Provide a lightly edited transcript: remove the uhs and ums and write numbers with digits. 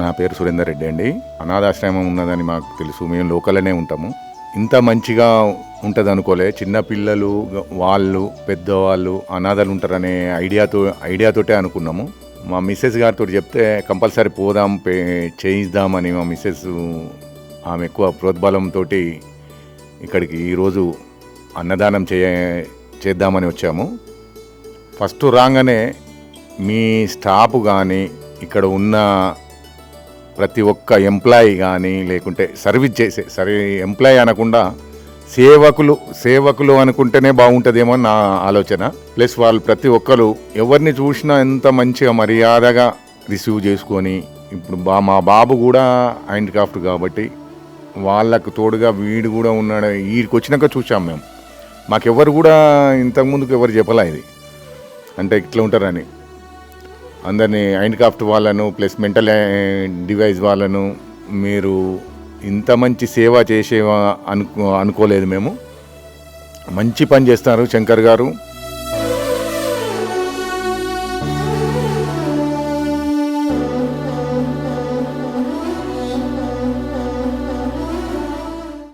నా పేరు సురేందర్ రెడ్డి అండి. అనాథాశ్రమం ఉన్నదని మాకు తెలుసు, మేము లోకల్లోనే ఉంటాము. ఇంత మంచిగా ఉంటుంది అనుకోలే. చిన్నపిల్లలు వాళ్ళు పెద్దవాళ్ళు అనాథలు ఉంటారనే ఐడియాతోటే అనుకున్నాము. మా మిస్సెస్ గారితో చెప్తే కంపల్సరీ పోదాం చేయిద్దామని మా మిస్సెస్ ఆమె ఎక్కువ ప్రోద్బలంతో ఇక్కడికి ఈరోజు అన్నదానం చేద్దామని వచ్చాము. ఫస్ట్ రాగానే మీ స్టాఫ్ కానీ ఇక్కడ ఉన్న ప్రతి ఒక్క ఎంప్లాయీ కానీ లేకుంటే సర్వీస్ చేసే ఎంప్లాయీ అనకుండా సేవకులు అనుకుంటేనే బాగుంటుందేమో నా ఆలోచన. ప్లస్ వాళ్ళు ప్రతి ఒక్కరు ఎవరిని చూసినా ఎంత మంచిగా మర్యాదగా రిసీవ్ చేసుకొని, ఇప్పుడు మా బాబు కూడా హ్యాండ్ క్రాఫ్ట్ కాబట్టి వాళ్ళకు తోడుగా వీడు కూడా ఉన్నాడు. వీడికి వచ్చినాక చూసాం మేము. మాకెవరు కూడా ఇంతకుముందుకు ఎవరు చెప్పలే ఇది అంటే ఇట్లా ఉంటారని. అందరినీ హ్యాండ్ క్రాఫ్ట్ వాళ్ళను ప్లస్ మెంటల్ డివైస్ వాళ్ళను మీరు ఇంత మంచి సేవ చేసే అనుకోలేదు మేము. మంచి పని చేస్తారు శంకర్ గారు.